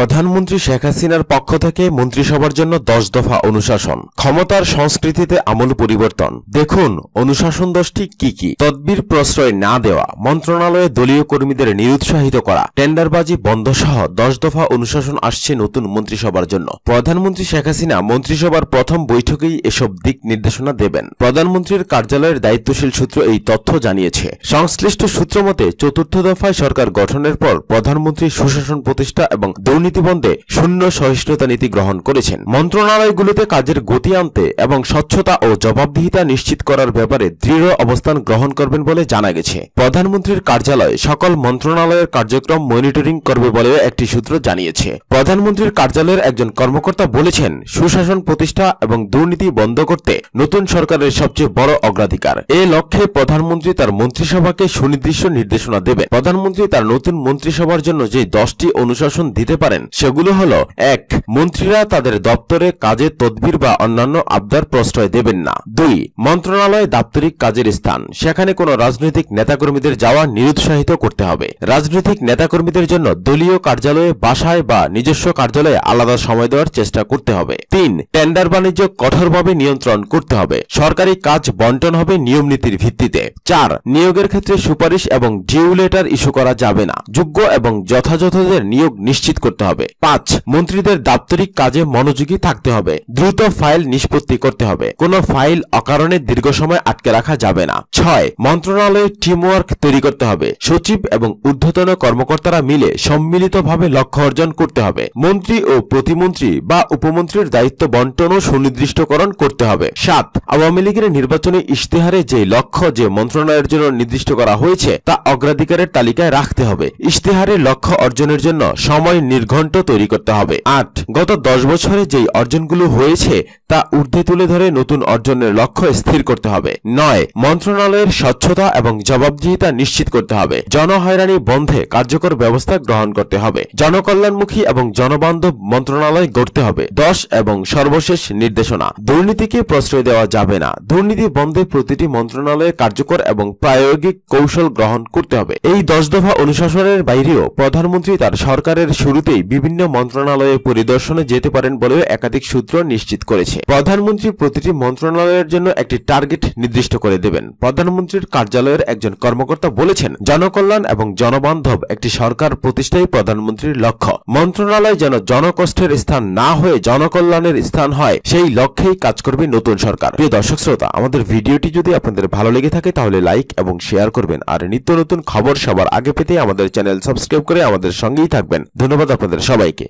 প্রধানমন্ত্রী শেখ হাসিনার পক্ষ থেকে মন্ত্রিসভার জন্য 10 দফা অনুশাসন, ক্ষমতার সংস্কৃতিতে আমূল পরিবর্তন। দেখুন অনুশাসন 10টি কি কি। তদবির প্রশ্রয় না দেওয়া, মন্ত্রণালয়ে দলীয় কর্মীদের নিরুৎসাহিত করা, টেন্ডারবাজি বন্ধ সহ 10 দফা অনুশাসন আসছে নতুন মন্ত্রিসভার জন্য। প্রধানমন্ত্রী শেখ হাসিনা মন্ত্রিসভার প্রথম বৈঠকেই এসব দিক নির্দেশনা দেবেন। প্রধানমন্ত্রীর কার্যালয়ের দায়িত্বশীল সূত্র এই তথ্য জানিয়েছে। সংশ্লিষ্ট সূত্র মতে চতুর্থ দফায় সরকার গঠনের পর প্রধানমন্ত্রী সুশাসন প্রতিষ্ঠা এবং দুর্নীতি বন্ধে শূন্য সহিষ্ণুতা নীতি গ্রহণ করেছেন। মন্ত্রণালয়গুলোতে কাজের গতি আনতে এবং স্বচ্ছতা ও জবাবদিহিতা নিশ্চিত করার ব্যাপারে দৃঢ় অবস্থান গ্রহণ করবেন বলে জানা গেছে। প্রধানমন্ত্রীর কার্যালয় সকল মন্ত্রণালয়ের কার্যক্রম মনিটরিং করবে বলেও একটি সূত্র জানিয়েছে। প্রধানমন্ত্রীর কার্যালয়ের একজন কর্মকর্তা বলেছেন, সুশাসন প্রতিষ্ঠা এবং দুর্নীতি বন্ধ করতে নতুন সরকারের সবচেয়ে বড় অগ্রাধিকার। এ লক্ষ্যে প্রধানমন্ত্রী তার মন্ত্রিসভাকে সুনির্দিষ্ট নির্দেশনা দেবেন। প্রধানমন্ত্রী তার নতুন মন্ত্রিসভার জন্য যে 10টি অনুশাসন দিতে পারেন সেগুলো হলো: 1. মন্ত্রীরা তাদের দপ্তরে কাজে তদবির বা অন্যান্য আবদার প্রশ্রয় দেবেন না। 2. মন্ত্রণালয় দাপ্তরিক কাজের স্থান, সেখানে কোনো রাজনৈতিক নেতাকর্মীদের যাওয়া নিরুৎসাহিত করতে হবে। রাজনৈতিক নেতাকর্মীদের জন্য দলীয় কার্যালয়ে, বাসায় বা নিজস্ব কার্যালয়ে আলাদা সময় দেওয়ার চেষ্টা করতে হবে। 3. টেন্ডার বাণিজ্য কঠোরভাবে নিয়ন্ত্রণ করতে হবে। সরকারি কাজ বন্টন হবে নিয়মনীতির ভিত্তিতে। 4. নিয়োগের ক্ষেত্রে সুপারিশ এবং ডিউ লেটার ইস্যু করা যাবে না। যোগ্য এবং যথাযথদের নিয়োগ নিশ্চিত করতে হবে। 5. মন্ত্রীদের দাপ্তরিক কাজে মনোযোগী থাকতে হবে। দ্রুত ফাইল নিষ্পত্তি করতে হবে। কোনো ফাইল অকারণে দীর্ঘ সময় আটকে রাখা যাবে না। 6. মন্ত্রণালয়ে টিমওয়ার্ক তৈরি করতে হবে। সচিব এবং ঊর্ধ্বতন কর্মকর্তারা মিলে সম্মিলিতভাবে লক্ষ্য অর্জন করতে হবে। মন্ত্রী ও প্রতিমন্ত্রী বা উপমন্ত্রীর দায়িত্ব বন্টনও সুনির্দিষ্টকরণ করতে হবে। 7. আওয়ামী লীগের নির্বাচনী ইশতেহারে যে লক্ষ্য যে মন্ত্রণালয়ের জন্য নির্দিষ্ট করা হয়েছে তা অগ্রাধিকারের তালিকায় রাখতে হবে। ইশতেহারের লক্ষ্য অর্জনের জন্য সময় নির্ঘণ্ট তৈরি করতে হবে। 8. গত 10 বছরে যেই অর্জনগুলো হয়েছে তা ঊর্ধ্বে তুলে ধরে নতুন অর্জনের লক্ষ্য স্থির করতে হবে। 9. মন্ত্রণালয়ের স্বচ্ছতা এবং জবাবদিহিতা নিশ্চিত করতে হবে। জনহয়রানি বন্ধে কার্যকর ব্যবস্থা গ্রহণ করতে হবে। জনকল্যাণমুখী এবং জনবান্ধব মন্ত্রণালয় গড়তে হবে। 10. এবং সর্বশেষ নির্দেশনা, দুর্নীতিকে প্রশ্রয় দেওয়া যাবে না। দুর্নীতি বন্ধে প্রতিটি মন্ত্রণালয়ে কার্যকর এবং প্রায়োগিক কৌশল গ্রহণ করতে হবে। এই 10 দফা অনুশাসনের বাইরেও প্রধানমন্ত্রী তার সরকারের শুরুতেই বিভিন্ন মন্ত্রণালয়ে পরিদর্শনে যেতে পারেন বলেও একাধিক সূত্র নিশ্চিত করেছে। প্রধানমন্ত্রী প্রতিটি মন্ত্রণালয়ের জন্য একটি টার্গেট নির্দিষ্ট করে দেবেন। প্রধানমন্ত্রীর কার্যালয়ের একজন কর্মকর্তা বলেছেন, জনকল্যাণ এবং জনবান্ধব একটি সরকার প্রতিষ্ঠাই প্রধানমন্ত্রীর লক্ষ্য। মন্ত্রণালয় যেন জনকষ্টের স্থান না হয়ে জনকল্যাণের স্থান হয়, সেই লক্ষ্যেই কাজ করবে নতুন সরকার। প্রিয় দর্শক শ্রোতা, আমাদের ভিডিওটি যদি আপনাদের ভালো লেগে থাকে তাহলে লাইক এবং শেয়ার করবেন। আর নিত্য নতুন খবর সবার আগে পেতে আমাদের চ্যানেল সাবস্ক্রাইব করে আমাদের সঙ্গেই থাকবেন। ধন্যবাদ আপনাদের সবাইকে।